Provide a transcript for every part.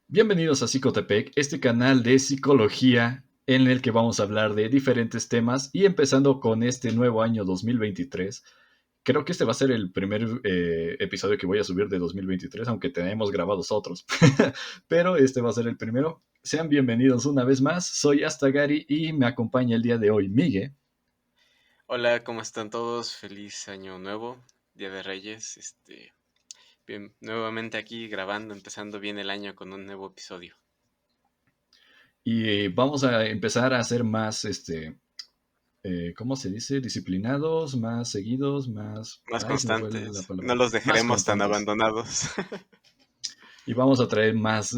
Bienvenidos a Psicotepec, este canal de psicología en el que vamos a hablar de diferentes temas y empezando con este nuevo año 2023. Creo que este va a ser el primer episodio que voy a subir de 2023, aunque tenemos grabados otros, pero este va a ser el primero. Sean bienvenidos una vez más, soy Astagari y me acompaña el día de hoy Miguel. Hola, ¿cómo están todos? Feliz año nuevo, Día de Reyes. Bien, nuevamente aquí grabando, empezando bien el año con un nuevo episodio. Y vamos a empezar a hacer más, ¿cómo se dice? Disciplinados, más seguidos, más... Más Ay, se me fue la constantes, no palabra. los Más dejaremos tan constantes. abandonados. Y vamos a traer más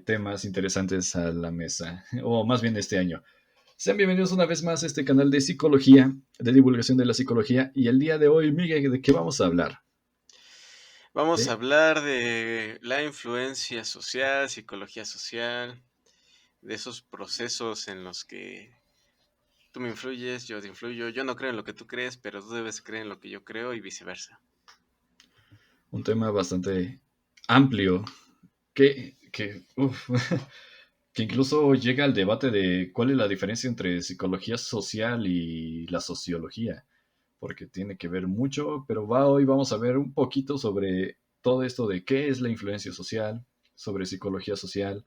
temas interesantes a la mesa, o más bien este año. Sean bienvenidos una vez más a este canal de psicología, de divulgación de la psicología. Y el día de hoy, Miguel, ¿de qué vamos a hablar? Vamos a De hablar de la influencia social, psicología social, de esos procesos en los que tú me influyes, yo te influyo. Yo no creo en lo que tú crees, pero tú debes creer en lo que yo creo y viceversa. un tema bastante amplio, uf, que incluso llega al debate de cuál es la diferencia entre psicología social y la sociología, porque tiene que ver mucho, pero hoy vamos a ver un poquito sobre todo esto de qué es la influencia social, sobre psicología social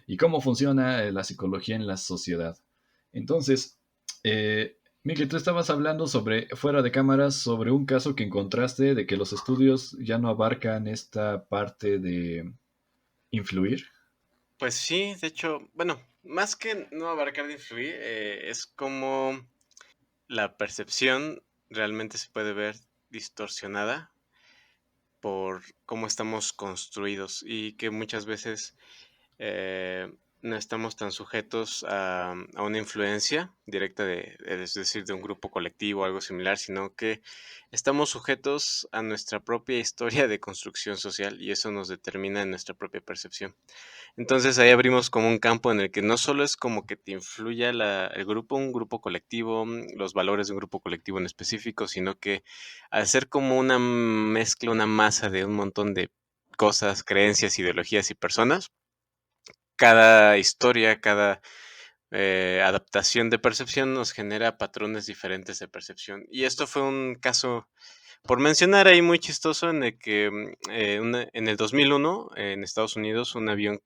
y cómo funciona la psicología en la sociedad. Entonces, Miguel, tú estabas hablando sobre, fuera de cámaras, sobre un caso que encontraste de que los estudios ya no abarcan esta parte de influir. Pues sí, de hecho, bueno, más que no abarcar de influir, es como la percepción realmente se puede ver distorsionada por cómo estamos construidos y que muchas veces no estamos tan sujetos a una influencia directa es decir, de un grupo colectivo o algo similar, sino que estamos sujetos a nuestra propia historia de construcción social y eso nos determina en nuestra propia percepción. Entonces ahí abrimos como un campo en el que no solo es como que te influya el grupo, un grupo colectivo, los valores de un grupo colectivo en específico, sino que al ser como una mezcla, una masa de un montón de cosas, creencias, ideologías y personas, cada historia, cada adaptación de percepción nos genera patrones diferentes de percepción. Y esto fue un caso, por mencionar ahí, muy chistoso en el que en el 2001, en Estados Unidos, un avión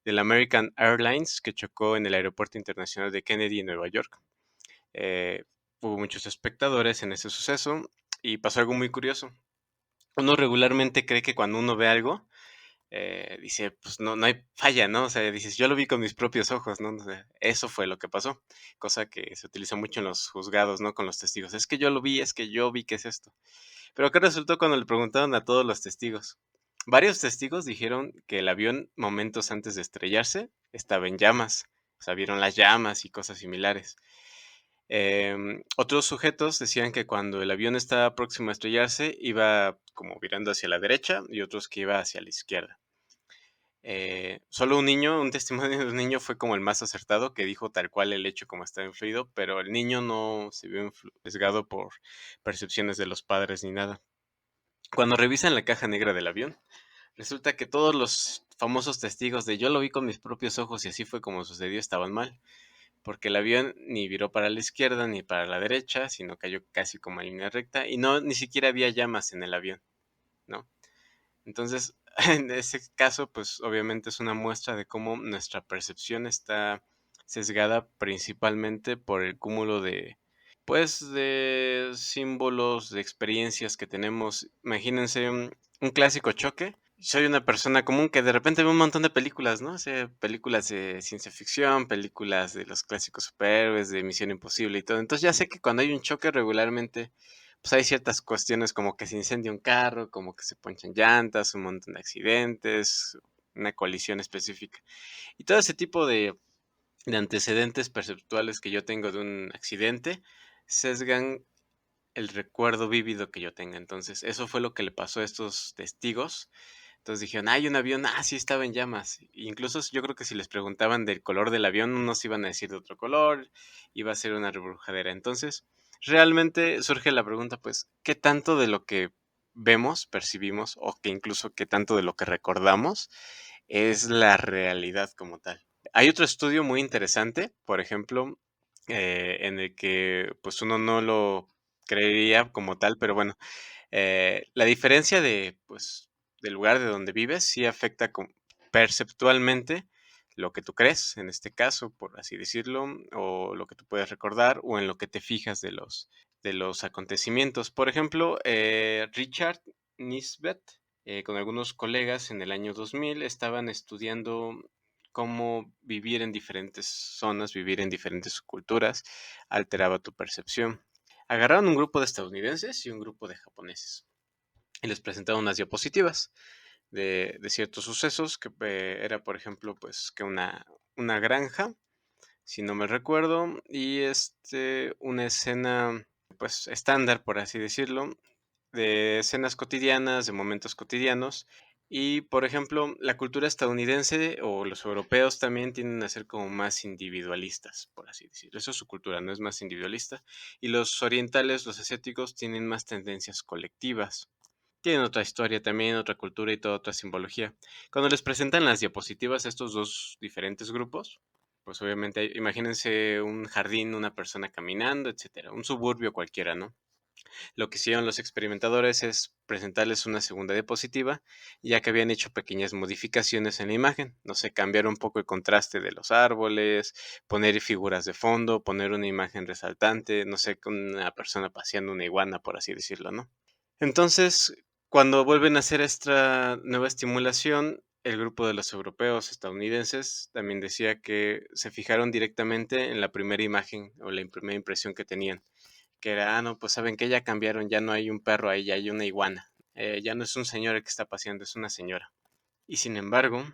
del American Airlines que chocó en el Aeropuerto Internacional de Kennedy en Nueva York. Eh, Hubo muchos espectadores en ese suceso y pasó algo muy curioso. Uno regularmente cree que cuando uno ve algo, dice, pues no hay falla, ¿no? O sea, dices, yo lo vi con mis propios ojos, ¿no? O sea, eso fue lo que pasó, cosa que se utiliza mucho en los juzgados, ¿no? Con los testigos. Es que yo lo vi, es que yo vi que es esto. Pero ¿qué resultó cuando le preguntaron a todos los testigos? Varios testigos dijeron que el avión, momentos antes de estrellarse, estaba en llamas. O sea, vieron las llamas y cosas similares. Otros sujetos decían que cuando el avión estaba próximo a estrellarse, iba como virando hacia la derecha y otros que iba hacia la izquierda. Solo un niño, un testimonio de un niño fue como el más acertado, que dijo tal cual el hecho como estaba influido, pero el niño no se vio sesgado por percepciones de los padres ni nada. Cuando revisan la caja negra del avión, resulta que todos los famosos testigos de yo lo vi con mis propios ojos y así fue como sucedió estaban mal, porque el avión ni viró para la izquierda ni para la derecha, sino cayó casi como en línea recta y no ni siquiera había llamas en el avión, ¿no? Entonces, en ese caso, pues obviamente es una muestra de cómo nuestra percepción está sesgada principalmente por el cúmulo pues, de símbolos, de experiencias que tenemos. Imagínense un clásico choque. Soy una persona común que de repente ve un montón de películas, ¿no? O sea, películas de ciencia ficción, películas de los clásicos superhéroes, de Misión Imposible y todo. Entonces ya sé que cuando hay un choque regularmente pues hay ciertas cuestiones como que se incendia un carro, como que se ponchan llantas, un montón de accidentes, una colisión específica. Y todo ese tipo de antecedentes perceptuales que yo tengo de un accidente sesgan el recuerdo vívido que yo tenga. Entonces, eso fue lo que le pasó a estos testigos. Entonces dijeron, hay un avión, sí estaba en llamas. Incluso yo creo que si les preguntaban del color del avión, unos iban a decir de otro color, iba a ser una rebrujadera. Entonces, realmente surge la pregunta, pues, ¿qué tanto de lo que vemos, percibimos, o que incluso qué tanto de lo que recordamos es la realidad como tal? Hay otro estudio muy interesante, por ejemplo, en el que pues uno no lo creería como tal, pero bueno, la diferencia de, pues, del lugar de donde vives sí afecta perceptualmente lo que tú crees, en este caso, por así decirlo, o lo que tú puedes recordar, o en lo que te fijas de los acontecimientos. Por ejemplo, Richard Nisbet, con algunos colegas en el año 2000, estaban estudiando cómo vivir en diferentes zonas, vivir en diferentes culturas, alteraba tu percepción. Agarraron un grupo de estadounidenses y un grupo de japoneses y les presentaron unas diapositivas de ciertos sucesos que era, por ejemplo, pues que una granja, si no me recuerdo, y una escena pues estándar, por así decirlo, de escenas cotidianas, de momentos cotidianos. Y, por ejemplo, la cultura estadounidense o los europeos también tienden a ser como más individualistas, por así decirlo. Eso es su cultura, no es más individualista. Y los orientales, los asiáticos, tienen más tendencias colectivas. Tienen otra historia también, otra cultura y toda otra simbología. Cuando les presentan las diapositivas a estos dos diferentes grupos, pues obviamente imagínense un jardín, una persona caminando, etcétera, un suburbio cualquiera, ¿no? Lo que hicieron los experimentadores es presentarles una segunda diapositiva, ya que habían hecho pequeñas modificaciones en la imagen. No sé, cambiar un poco el contraste de los árboles, poner figuras de fondo, poner una imagen resaltante, no sé, con una persona paseando una iguana, por así decirlo, ¿no? Entonces, cuando vuelven a hacer esta nueva estimulación, el grupo de los europeos estadounidenses también decía que se fijaron directamente en la primera imagen o la primera impresión que tenían, que era, no, pues saben que ya cambiaron, ya no hay un perro ahí, ya hay una iguana. Ya no es un señor el que está paseando, es una señora. Y sin embargo,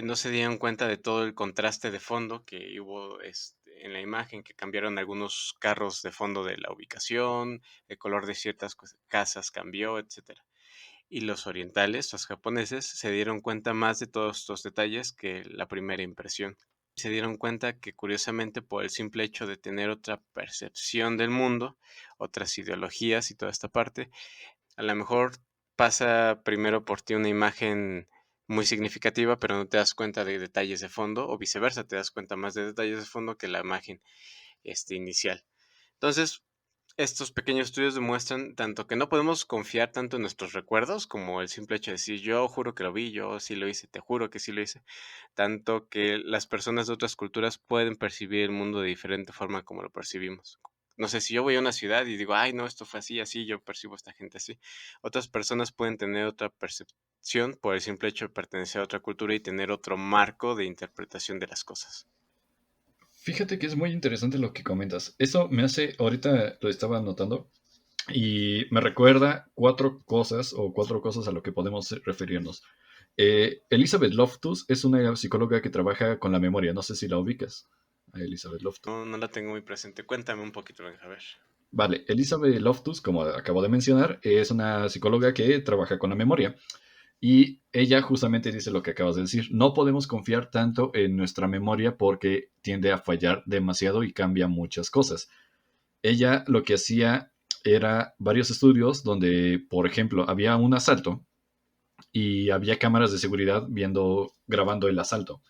no se dieron cuenta de todo el contraste de fondo que hubo en la imagen, que cambiaron algunos carros de fondo de la ubicación, el color de ciertas casas cambió, etcétera. Y los orientales, los japoneses, se dieron cuenta más de todos estos detalles que la primera impresión. Se dieron cuenta que curiosamente por el simple hecho de tener otra percepción del mundo, otras ideologías y toda esta parte, a lo mejor pasa primero por ti una imagen muy significativa, pero no te das cuenta de detalles de fondo, o viceversa, te das cuenta más de detalles de fondo que la imagen inicial. Entonces, estos pequeños estudios demuestran tanto que no podemos confiar tanto en nuestros recuerdos como el simple hecho de decir yo juro que lo vi, yo sí lo hice, te juro que sí lo hice, tanto que las personas de otras culturas pueden percibir el mundo de diferente forma como lo percibimos. No sé, si yo voy a una ciudad y digo, ay, no, esto fue así, así, yo percibo a esta gente así. Otras personas pueden tener otra percepción por el simple hecho de pertenecer a otra cultura y tener otro marco de interpretación de las cosas. Fíjate que es muy interesante lo que comentas. Eso me hace, ahorita lo estaba anotando, y me recuerda cuatro cosas a lo que podemos referirnos. Elizabeth Loftus es una psicóloga que trabaja con la memoria. No sé si la ubicas, a Elizabeth Loftus. No, no la tengo muy presente. Cuéntame un poquito, a ver. Vale, Elizabeth Loftus, como acabo de mencionar, es una psicóloga que trabaja con la memoria. Y ella justamente dice lo que acabas de decir. No podemos confiar tanto en nuestra memoria porque tiende a fallar demasiado y cambia muchas cosas. Ella lo que hacía era varios estudios donde, por ejemplo, había un asalto y había cámaras de seguridad grabando el asalto.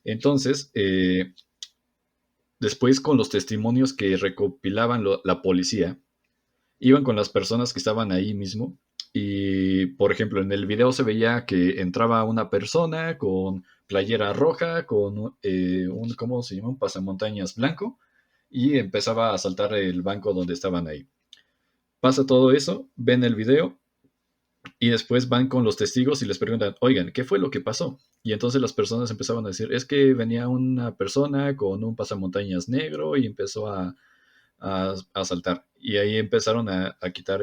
Entonces, después con los testimonios que recopilaban la policía, iban con las personas que estaban ahí mismo y, por ejemplo, en el video se veía que entraba una persona con playera roja, con ¿cómo se llama? Un pasamontañas blanco y empezaba a asaltar el banco donde estaban ahí. Pasa todo eso, ven el video y después van con los testigos y les preguntan, oigan, ¿qué fue lo que pasó? Y entonces las personas empezaban a decir, es que venía una persona con un pasamontañas negro y empezó a saltar. Y ahí empezaron a quitar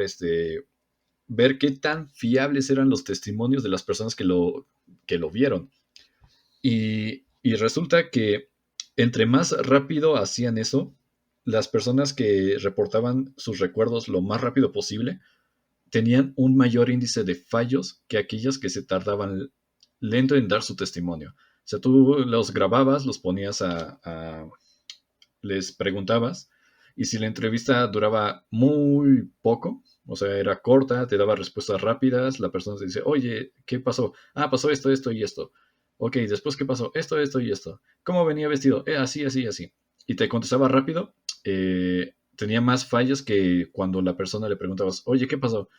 ver qué tan fiables eran los testimonios de las personas que lo vieron. Y resulta que entre más rápido hacían eso, las personas que reportaban sus recuerdos lo más rápido posible tenían un mayor índice de fallos que aquellas que se tardaban lento en dar su testimonio. O sea, tú los grababas, los ponías les preguntabas, y si la entrevista duraba muy poco, o sea, era corta, te daba respuestas rápidas, la persona te dice, oye, ¿qué pasó? Ah, pasó esto, esto y esto. Ok, después, ¿qué pasó? Esto y esto. ¿Cómo venía vestido? Así, así, así. Y te contestaba rápido, tenía más fallas que cuando la persona le preguntabas, oye, ¿qué pasó?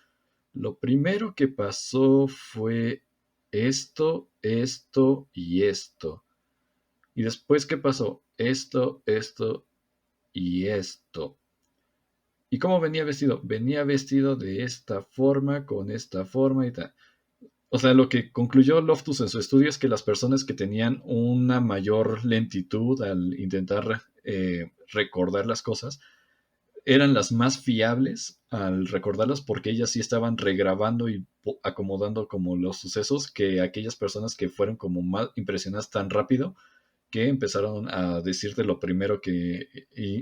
Lo primero que pasó fue esto y esto. Y después, ¿qué pasó? Esto y esto. ¿Y cómo venía vestido? Venía vestido de esta forma, con esta forma y tal. O sea, lo que concluyó Loftus en su estudio es que las personas que tenían una mayor lentitud al intentar recordar las cosas eran las más fiables al recordarlas porque ellas sí estaban regrabando y acomodando como los sucesos que aquellas personas que fueron como más impresionadas tan rápido que empezaron a decirte lo primero que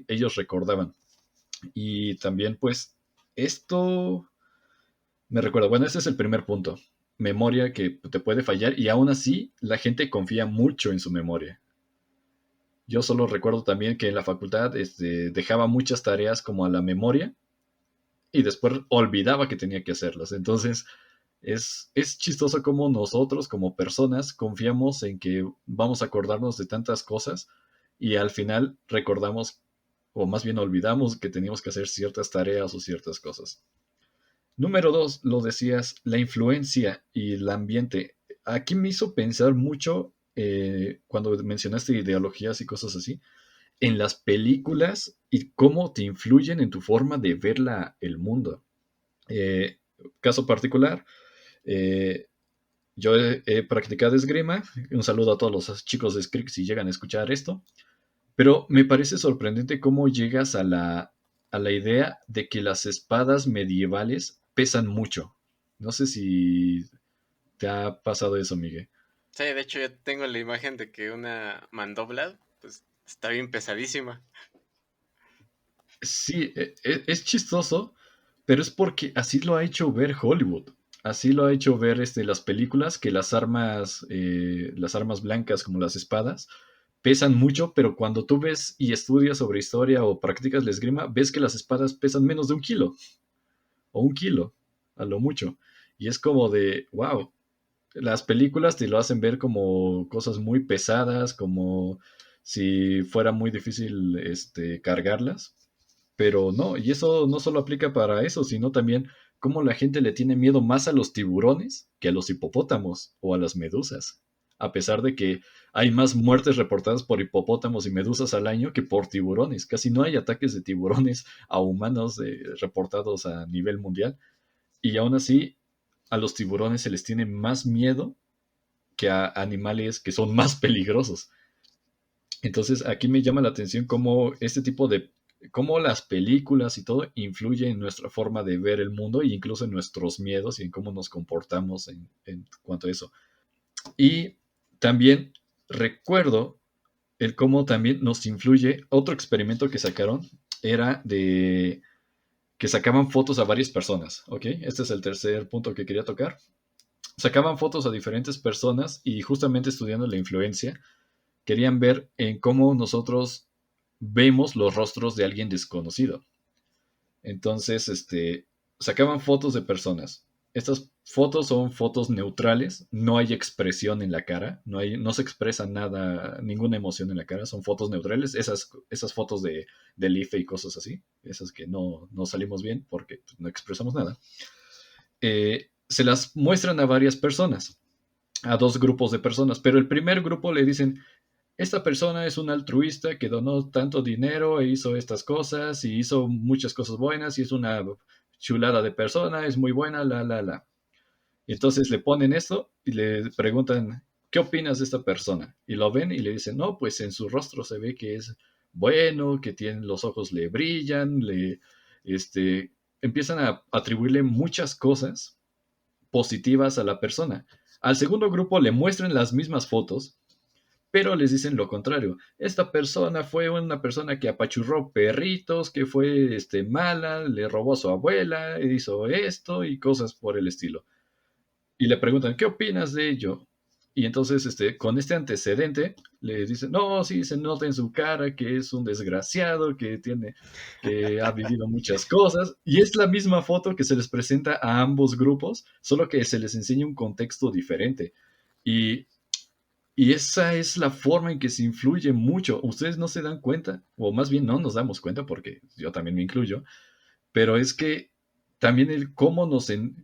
ellos recordaban. Y también, pues, esto me recuerda, bueno, ese es el primer punto, memoria que te puede fallar y aún así la gente confía mucho en su memoria. Yo solo recuerdo también que en la facultad dejaba muchas tareas como a la memoria y después olvidaba que tenía que hacerlas. Entonces, es chistoso como nosotros, como personas, confiamos en que vamos a acordarnos de tantas cosas y al final recordamos, o más bien olvidamos que teníamos que hacer ciertas tareas o ciertas cosas. Número dos, lo decías, la influencia y el ambiente. Aquí me hizo pensar mucho cuando mencionaste ideologías y cosas así, en las películas y cómo te influyen en tu forma de ver el mundo. Eh, Caso particular, eh, yo he practicado esgrima. Un saludo a todos los chicos de Skrix si llegan a escuchar esto. Pero me parece sorprendente cómo llegas a la idea de que las espadas medievales pesan mucho. No sé si te ha pasado eso, Miguel. Sí, de hecho yo tengo la imagen de que una mandobla, pues está bien pesadísima. Sí, es chistoso, pero es porque así lo ha hecho ver Hollywood. Así lo ha hecho ver las películas, que las armas blancas como las espadas, pesan mucho, pero cuando tú ves y estudias sobre historia o practicas la esgrima, ves que las espadas pesan menos de 1 kilo o 1 kilo, a lo mucho. Y es como de, wow, las películas te lo hacen ver como cosas muy pesadas, como si fuera muy difícil cargarlas, pero no, y eso no solo aplica para eso, sino también cómo la gente le tiene miedo más a los tiburones que a los hipopótamos o a las medusas, a pesar de que hay más muertes reportadas por hipopótamos y medusas al año que por tiburones. Casi no hay ataques de tiburones a humanos reportados a nivel mundial. Y aún así, a los tiburones se les tiene más miedo que a animales que son más peligrosos. Entonces, aquí me llama la atención cómo cómo las películas y todo influyen en nuestra forma de ver el mundo e incluso en nuestros miedos y en cómo nos comportamos en cuanto a eso. Y también recuerdo el cómo también nos influye otro experimento que sacaron, era de que sacaban fotos a varias personas, ¿ok? Este es el tercer punto que quería tocar. Sacaban fotos a diferentes personas y justamente estudiando la influencia, querían ver en cómo nosotros vemos los rostros de alguien desconocido. Entonces, sacaban fotos de personas. Estas fotos son fotos neutrales, no hay expresión en la cara, no se expresa nada, ninguna emoción en la cara, son fotos neutrales, esas fotos del IFE y cosas así, esas que no salimos bien porque no expresamos nada. Se las muestran a varias personas, a dos grupos de personas, pero el primer grupo le dicen, esta persona es un altruista que donó tanto dinero e hizo estas cosas y hizo muchas cosas buenas y es una chulada de persona, es muy buena, la. Y entonces le ponen esto y le preguntan, ¿qué opinas de esta persona? Y lo ven y le dicen, no, pues en su rostro se ve que es bueno, que tiene los ojos le brillan, empiezan a atribuirle muchas cosas positivas a la persona. Al segundo grupo le muestran las mismas fotos, pero les dicen lo contrario. Esta persona fue una persona que apachurró perritos, que fue mala, le robó a su abuela, hizo esto y cosas por el estilo. Y le preguntan, ¿qué opinas de ello? Y entonces, con este antecedente, le dicen, no, sí, se nota en su cara que es un desgraciado, que ha vivido muchas cosas. Y es la misma foto que se les presenta a ambos grupos, solo que se les enseña un contexto diferente. Y, y esa es la forma en que se influye mucho. Ustedes no se dan cuenta, o más bien no nos damos cuenta, porque yo también me incluyo, pero es que también el cómo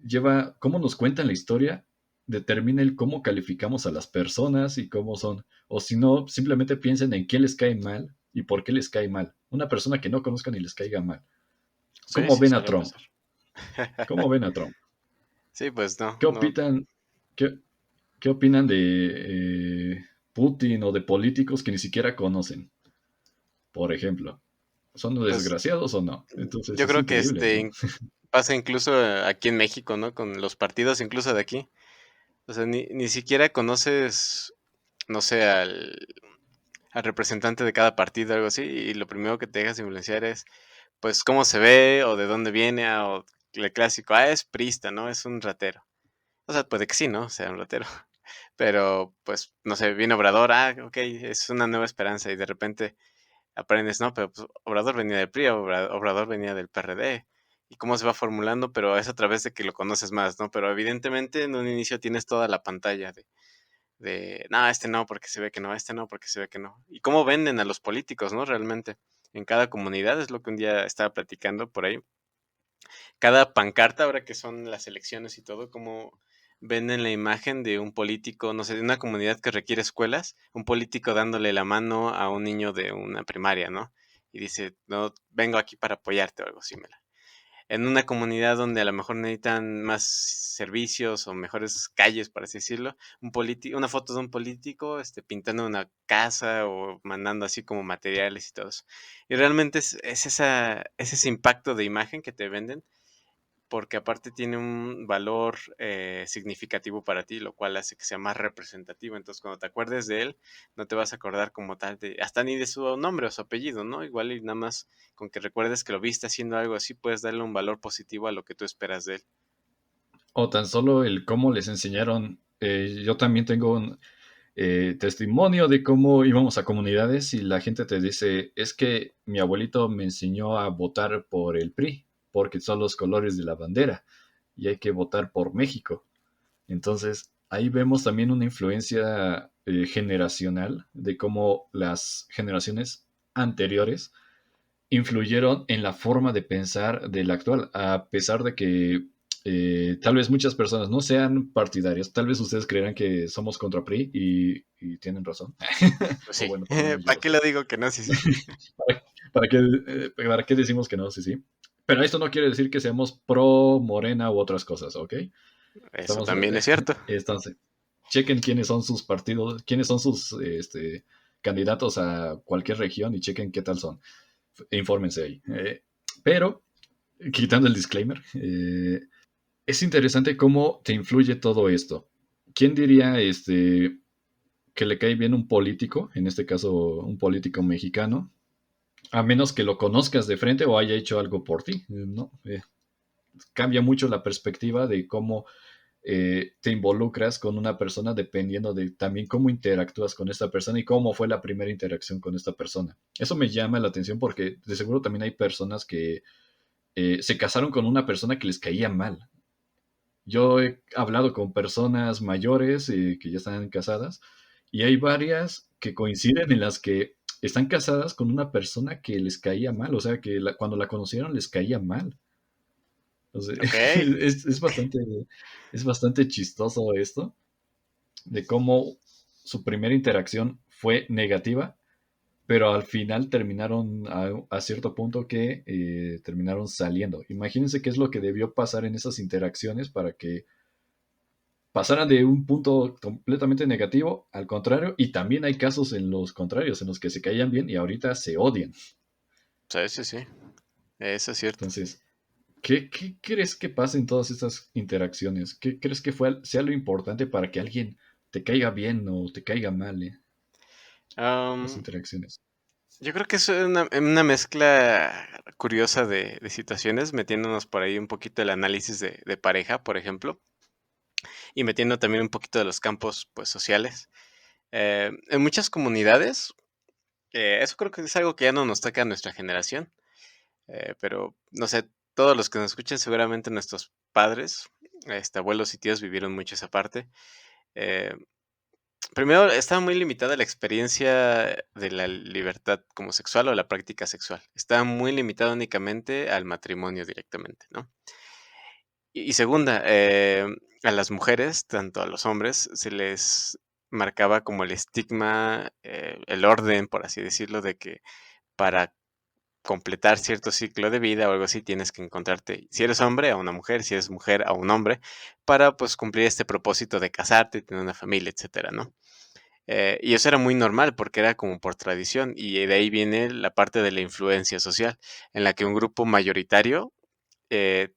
lleva, cómo nos cuentan la historia, determina el cómo calificamos a las personas y cómo son. O si no, simplemente piensen en qué les cae mal y por qué les cae mal. Una persona que no conozcan y les caiga mal. Sí, ¿Cómo sí, ven a suele Trump? pasar. ¿Cómo ven a Trump? Sí, pues no, ¿Qué no. opinan, qué, qué opinan de Putin o de políticos que ni siquiera conocen? Por ejemplo, ¿son Pues desgraciados o no? Entonces yo es creo que increíble, ¿no? pasa incluso aquí en México, ¿no? Con los partidos incluso de aquí. O sea, ni siquiera conoces, no sé, al representante de cada partido o algo así, y lo primero que te dejas influenciar es, pues, cómo se ve o de dónde viene, o el clásico, es priista, ¿no? Es un ratero. O sea, puede que sí, ¿no? Sea un ratero. Pero, pues, no sé, viene Obrador, ok, es una nueva esperanza, y de repente aprendes, no, pero pues, Obrador venía del PRI, Obrador venía del PRD, y cómo se va formulando, pero es a través de que lo conoces más, ¿no? Pero evidentemente en un inicio tienes toda la pantalla no, este no, porque se ve que no, este no, porque se ve que no. Y cómo venden a los políticos, ¿no? Realmente, en cada comunidad, es lo que un día estaba platicando por ahí. Cada pancarta, ahora que son las elecciones y todo, cómo venden la imagen de un político, no sé, de una comunidad que requiere escuelas, un político dándole la mano a un niño de una primaria, ¿no? Y dice, no, vengo aquí para apoyarte o algo similar. En una comunidad donde a lo mejor necesitan más servicios o mejores calles, por así decirlo, una foto de un político pintando una casa o mandando así como materiales y todo eso. Y realmente es ese impacto de imagen que te venden, porque aparte tiene un valor significativo para ti, lo cual hace que sea más representativo. Entonces, cuando te acuerdes de él, no te vas a acordar como tal hasta ni de su nombre o su apellido, ¿no? Igual y nada más con que recuerdes que lo viste haciendo algo así, puedes darle un valor positivo a lo que tú esperas de él. O tan solo el cómo les enseñaron. Yo también tengo un testimonio de cómo íbamos a comunidades y la gente te dice, es que mi abuelito me enseñó a votar por el PRI, porque son los colores de la bandera y hay que votar por México. Entonces, ahí vemos también una influencia generacional de cómo las generaciones anteriores influyeron en la forma de pensar del actual, a pesar de que tal vez muchas personas no sean partidarias, tal vez ustedes creerán que somos contra PRI y tienen razón, Pues o sí, bueno, por lo menos yo ¿para lo qué soy. lo digo que no? Sí, sí. ¿Para qué decimos que no? Sí, sí. Pero esto no quiere decir que seamos pro Morena u otras cosas, ¿ok? Eso Estamos, también es cierto. entonces, chequen quiénes son sus partidos, quiénes son sus candidatos a cualquier región y chequen qué tal son. Infórmense ahí. Pero quitando el disclaimer, es interesante cómo te influye todo esto. ¿Quién diría que le cae bien un político, en este caso un político mexicano, a menos que lo conozcas de frente o haya hecho algo por ti? ¿No? Cambia mucho la perspectiva de cómo te involucras con una persona dependiendo de también cómo interactúas con esta persona y cómo fue la primera interacción con esta persona. Eso me llama la atención porque de seguro también hay personas que se casaron con una persona que les caía mal. Yo he hablado con personas mayores que ya están casadas y hay varias que coinciden en las que están casadas con una persona que les caía mal, o sea, que cuando la conocieron les caía mal. O sea, Ok. es bastante chistoso esto, de cómo su primera interacción fue negativa, pero al final terminaron a cierto punto que terminaron saliendo. Imagínense qué es lo que debió pasar en esas interacciones para que pasaran de un punto completamente negativo al contrario, y también hay casos en los contrarios, en los que se caían bien y ahorita se odian. Sí, sí, sí. Eso es cierto. Entonces, ¿qué crees que pasa en todas estas interacciones? ¿Qué crees que sea lo importante para que alguien te caiga bien o te caiga mal? las Am, interacciones. yo creo que es una mezcla curiosa de situaciones, metiéndonos por ahí un poquito el análisis de pareja, por ejemplo, y metiendo también un poquito de los campos, pues, sociales. En muchas comunidades, eso creo que es algo que ya no nos toca a nuestra generación, pero no sé, todos los que nos escuchen, seguramente nuestros padres, abuelos y tíos vivieron mucho esa parte. Eh, Primero, estaba muy limitada la experiencia de la libertad como sexual o la práctica sexual. Estaba muy limitada únicamente al matrimonio directamente, ¿no? Y segunda, a las mujeres, tanto a los hombres, se les marcaba como el estigma, el orden, por así decirlo, de que para completar cierto ciclo de vida o algo así, tienes que encontrarte, si eres hombre, a una mujer, si eres mujer, a un hombre, para pues cumplir este propósito de casarte, tener una familia, etcétera, ¿no? Y eso era muy normal porque era como por tradición y de ahí viene la parte de la influencia social, en la que un grupo mayoritario eh,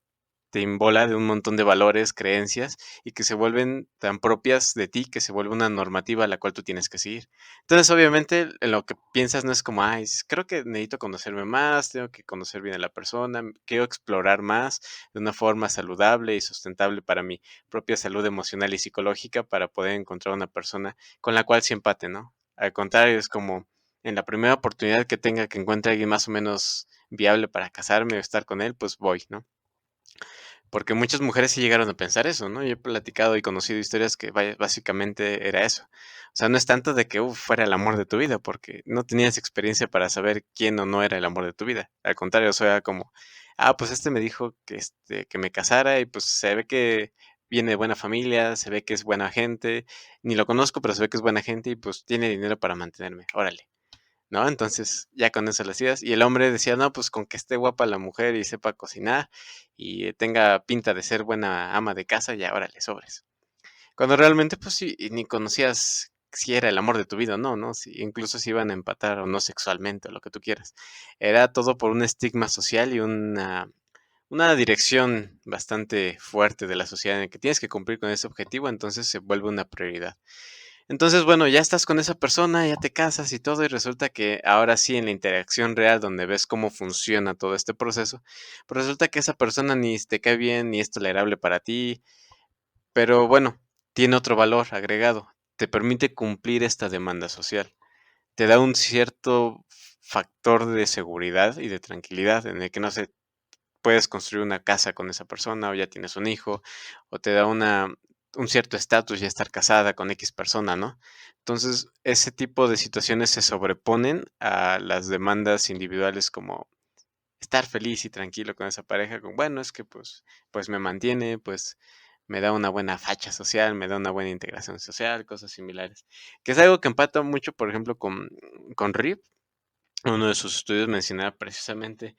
te embola de un montón de valores, creencias y que se vuelven tan propias de ti que se vuelve una normativa a la cual tú tienes que seguir. Entonces, obviamente, en lo que piensas no es como, ay, creo que necesito conocerme más, tengo que conocer bien a la persona, quiero explorar más de una forma saludable y sustentable para mi propia salud emocional y psicológica para poder encontrar una persona con la cual sí empate, ¿no? Al contrario, es como en la primera oportunidad que tenga que encuentre a alguien más o menos viable para casarme o estar con él, pues voy, ¿no? Porque muchas mujeres sí llegaron a pensar eso, ¿no? Yo he platicado y conocido historias que vaya, básicamente era eso. O sea, no es tanto de que fuera el amor de tu vida, porque no tenías experiencia para saber quién o no era el amor de tu vida. Al contrario, eso era como, pues este me dijo que me casara y pues se ve que viene de buena familia, se ve que es buena gente, ni lo conozco, pero se ve que es buena gente y pues tiene dinero para mantenerme. Órale. ¿No? Entonces, ya con eso lo hacías. Y el hombre decía, no, pues con que esté guapa la mujer y sepa cocinar y tenga pinta de ser buena ama de casa, ya órale, sobres. Cuando realmente, pues sí, y ni conocías si era el amor de tu vida o no, ¿no? Si, incluso si iban a empatar o no sexualmente o lo que tú quieras. Era todo por un estigma social y una dirección bastante fuerte de la sociedad en el que tienes que cumplir con ese objetivo, entonces se vuelve una prioridad. Entonces, bueno, ya estás con esa persona, ya te casas y todo, y resulta que ahora sí en la interacción real donde ves cómo funciona todo este proceso, pues resulta que esa persona ni te cae bien, ni es tolerable para ti, pero bueno, tiene otro valor agregado, te permite cumplir esta demanda social, te da un cierto factor de seguridad y de tranquilidad en el que no sé, puedes construir una casa con esa persona o ya tienes un hijo o te da un cierto estatus ya estar casada con X persona, ¿no? Entonces, ese tipo de situaciones se sobreponen a las demandas individuales como estar feliz y tranquilo con esa pareja, con, bueno, es que pues me mantiene, pues me da una buena facha social, me da una buena integración social, cosas similares. Que es algo que empata mucho, por ejemplo, con Rip. Uno de sus estudios mencionaba precisamente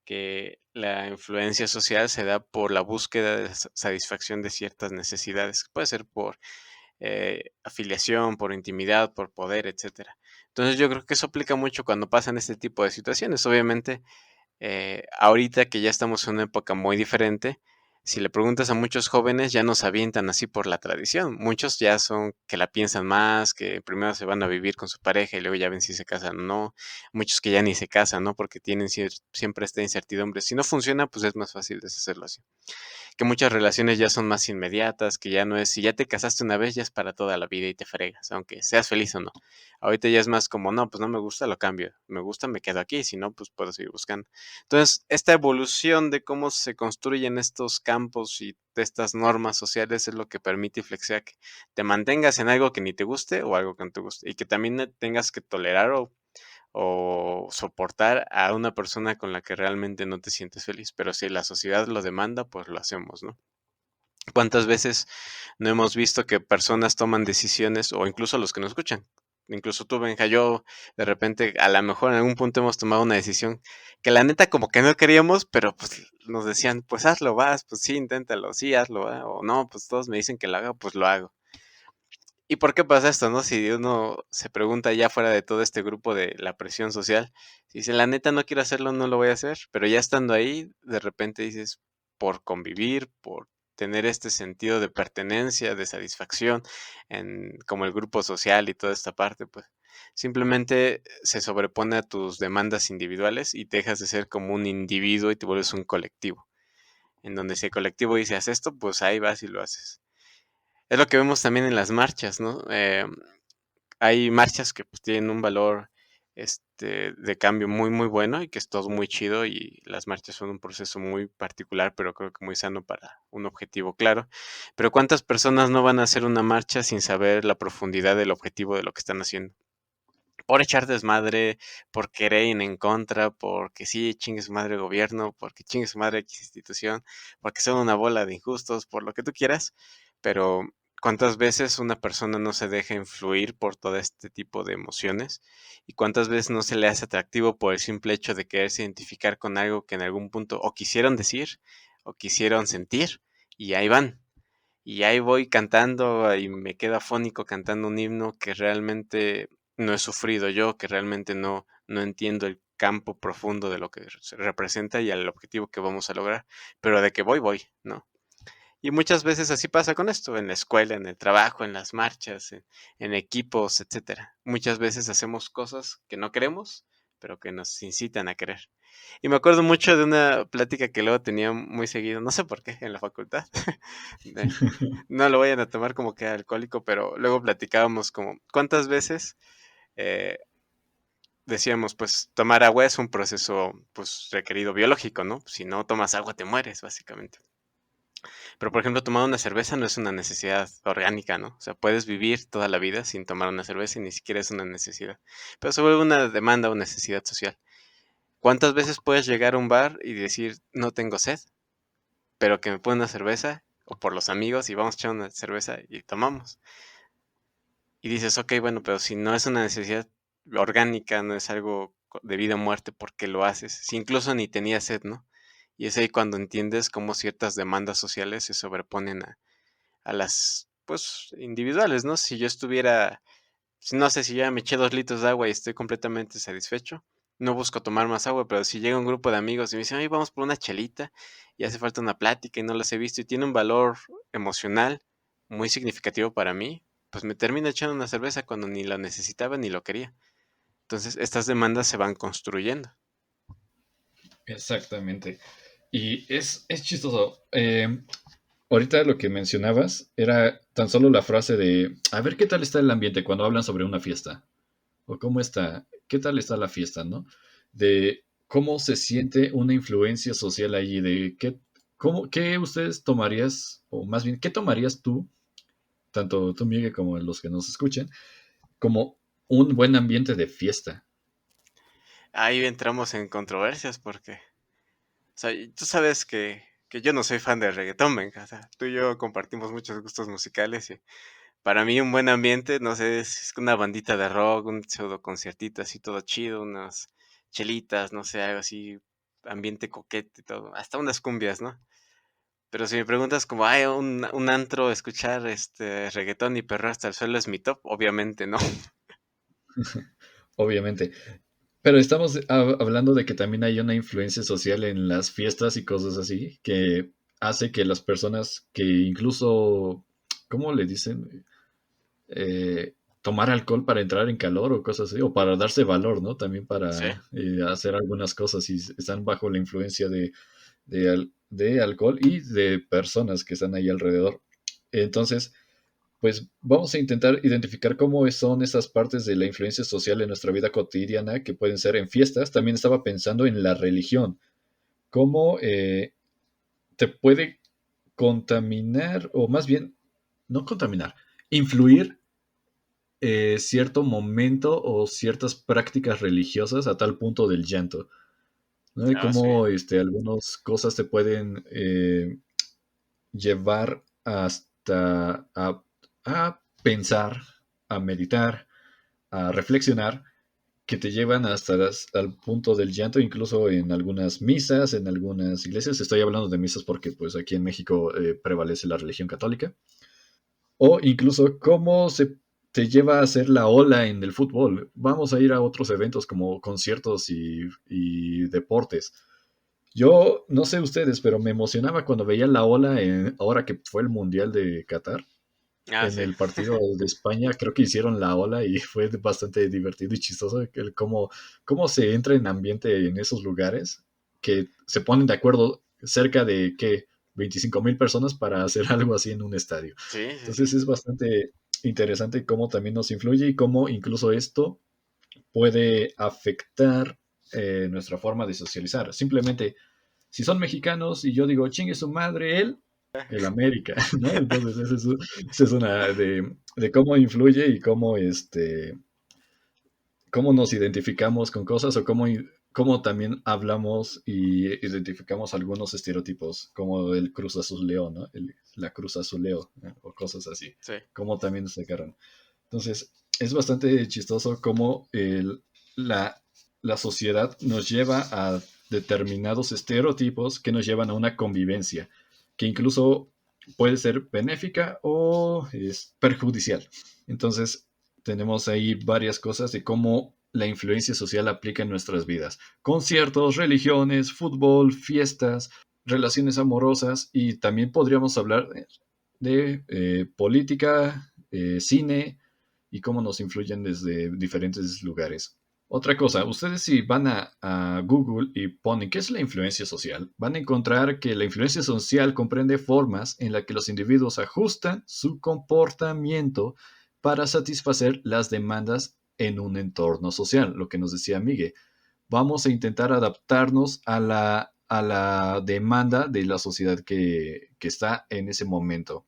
que la influencia social se da por la búsqueda de satisfacción de ciertas necesidades. Puede ser por afiliación, por intimidad, por poder, etcétera. Entonces yo creo que eso aplica mucho cuando pasan este tipo de situaciones. Obviamente ahorita que ya estamos en una época muy diferente, si le preguntas a muchos jóvenes, ya no se avientan así por la tradición. Muchos ya son que la piensan más, que primero se van a vivir con su pareja y luego ya ven si se casan o no. Muchos que ya ni se casan, ¿no? Porque tienen siempre esta incertidumbre. Si no funciona, pues es más fácil deshacerlo así, que muchas relaciones ya son más inmediatas, que ya no es, si ya te casaste una vez, ya es para toda la vida y te fregas, aunque seas feliz o no. Ahorita ya es más como, no, pues no me gusta, lo cambio. Me gusta, me quedo aquí, si no, pues puedo seguir buscando. Entonces, esta evolución de cómo se construyen estos campos y de estas normas sociales es lo que permite y flexea que te mantengas en algo que ni te guste o algo que no te guste y que también tengas que tolerar o soportar a una persona con la que realmente no te sientes feliz. Pero si la sociedad lo demanda, pues lo hacemos, ¿no? ¿Cuántas veces no hemos visto que personas toman decisiones, o incluso los que nos escuchan? Incluso tú, Benja, yo, de repente, a lo mejor en algún punto hemos tomado una decisión que la neta como que no queríamos, pero pues nos decían, pues hazlo, vas, pues sí, inténtalo, sí, hazlo, ¿va? O no, pues todos me dicen que lo haga, pues lo hago. ¿Y por qué pasa esto, no? Si uno se pregunta ya fuera de todo este grupo de la presión social, si dice, la neta no quiero hacerlo, no lo voy a hacer, pero ya estando ahí, de repente dices, por convivir, por tener este sentido de pertenencia, de satisfacción, como el grupo social y toda esta parte, pues Simplemente se sobrepone a tus demandas individuales y dejas de ser como un individuo y te vuelves un colectivo. En donde si el colectivo dice haz esto, pues ahí vas y lo haces. Es lo que vemos también en las marchas, ¿no? Hay marchas que pues, tienen un valor de cambio muy, muy bueno y que es todo muy chido y las marchas son un proceso muy particular, pero creo que muy sano para un objetivo claro. Pero ¿cuántas personas no van a hacer una marcha sin saber la profundidad del objetivo de lo que están haciendo? Por echar desmadre, por querer ir en contra, porque sí, chingue su madre gobierno, porque chingue su madre X institución, porque son una bola de injustos, por lo que tú quieras, pero ¿cuántas veces una persona no se deja influir por todo este tipo de emociones? ¿Y cuántas veces no se le hace atractivo por el simple hecho de quererse identificar con algo que en algún punto o quisieron decir o quisieron sentir? Y ahí van. Y ahí voy cantando y me queda afónico cantando un himno que realmente no he sufrido yo, que realmente no entiendo el campo profundo de lo que se representa y el objetivo que vamos a lograr, pero de que voy, ¿no? Y muchas veces así pasa con esto, en la escuela, en el trabajo, en las marchas, en equipos, etcétera. Muchas veces hacemos cosas que no queremos, pero que nos incitan a querer. Y me acuerdo mucho de una plática que luego tenía muy seguido, no sé por qué, en la facultad. No lo vayan a tomar como que alcohólico, pero luego platicábamos como cuántas veces eh, decíamos, pues tomar agua es un proceso pues requerido biológico, ¿no? Si no tomas agua te mueres, básicamente. Pero, por ejemplo, tomar una cerveza no es una necesidad orgánica, ¿no? O sea, puedes vivir toda la vida sin tomar una cerveza y ni siquiera es una necesidad. Pero se vuelve una demanda o necesidad social. ¿Cuántas veces puedes llegar a un bar y decir, no tengo sed, pero que me pongan una cerveza, o por los amigos, y vamos a echar una cerveza y tomamos? Y dices, ok, bueno, pero si no es una necesidad orgánica, no es algo de vida o muerte, ¿por qué lo haces? Si incluso ni tenía sed, ¿no? Y es ahí cuando entiendes cómo ciertas demandas sociales se sobreponen a las, pues, individuales, ¿no? Si yo estuviera, no sé, si ya me eché 2 litros de agua y estoy completamente satisfecho, no busco tomar más agua, pero si llega un grupo de amigos y me dicen, ay, vamos por una chelita y hace falta una plática y no las he visto y tiene un valor emocional muy significativo para mí, pues me termino echando una cerveza cuando ni la necesitaba ni lo quería. Entonces, estas demandas se van construyendo. Exactamente. Y es chistoso. Ahorita lo que mencionabas era tan solo la frase de, a ver qué tal está el ambiente cuando hablan sobre una fiesta. O cómo está, qué tal está la fiesta, ¿no? De cómo se siente una influencia social allí, de qué ustedes tomarías, o más bien, qué tomarías tú, tanto tú, Miguel, como los que nos escuchen, como un buen ambiente de fiesta. Ahí entramos en controversias porque, o sea, tú sabes que yo no soy fan del reggaetón, venga, o sea, tú y yo compartimos muchos gustos musicales y para mí un buen ambiente, no sé, es una bandita de rock, un pseudo conciertito así todo chido, unas chelitas, no sé, algo así, ambiente coquete y todo, hasta unas cumbias, ¿no? Pero si me preguntas como, ay, un antro, escuchar reggaetón y perro hasta el suelo es mi top, obviamente no. Obviamente. Pero estamos hablando de que también hay una influencia social en las fiestas y cosas así, que hace que las personas que incluso, ¿cómo le dicen? Tomar alcohol para entrar en calor o cosas así, o para darse valor, ¿no? También Sí. para hacer algunas cosas y están bajo la influencia de alcohol y de personas que están ahí alrededor. Entonces, pues vamos a intentar identificar cómo son esas partes de la influencia social en nuestra vida cotidiana que pueden ser en fiestas. También estaba pensando en la religión, cómo te puede contaminar, o más bien, no contaminar, influir cierto momento o ciertas prácticas religiosas a tal punto del llanto, ¿no? Y Ah, sí. cómo algunas cosas te pueden llevar hasta a pensar, a meditar, a reflexionar, que te llevan hasta al punto del llanto, incluso en algunas misas, en algunas iglesias. Estoy hablando de misas porque pues aquí en México prevalece la religión católica. O incluso cómo se te lleva a hacer la ola en el fútbol. Vamos a ir a otros eventos como conciertos y deportes. Yo no sé ustedes, pero me emocionaba cuando veía la ola ahora que fue el Mundial de Qatar. Ah, en sí. el partido de España, creo que hicieron la ola y fue bastante divertido y chistoso cómo se entra en ambiente en esos lugares, que se ponen de acuerdo cerca de, ¿qué? 25,000 personas para hacer algo así en un estadio. Sí, sí, sí. Entonces es bastante interesante cómo también nos influye y cómo incluso esto puede afectar nuestra forma de socializar. Simplemente, si son mexicanos y yo digo, chingue su madre, él, el América, ¿no? Entonces, esa es una de cómo influye y cómo nos identificamos con cosas o cómo también hablamos y identificamos algunos estereotipos, como el Cruz Azuleo, ¿no? La Cruz Azuleo, ¿no? O cosas así, Sí. cómo también se agarran. Entonces, es bastante chistoso cómo la, la sociedad nos lleva a determinados estereotipos que nos llevan a una convivencia, que incluso puede ser benéfica o es perjudicial. Entonces, tenemos ahí varias cosas de cómo la influencia social aplica en nuestras vidas. Conciertos, religiones, fútbol, fiestas, relaciones amorosas y también podríamos hablar de política, cine y cómo nos influyen desde diferentes lugares. Otra cosa, ustedes si van a Google y ponen qué es la influencia social, van a encontrar que la influencia social comprende formas en las que los individuos ajustan su comportamiento para satisfacer las demandas en un entorno social, lo que nos decía Miguel. Vamos a intentar adaptarnos a la demanda de la sociedad que está en ese momento.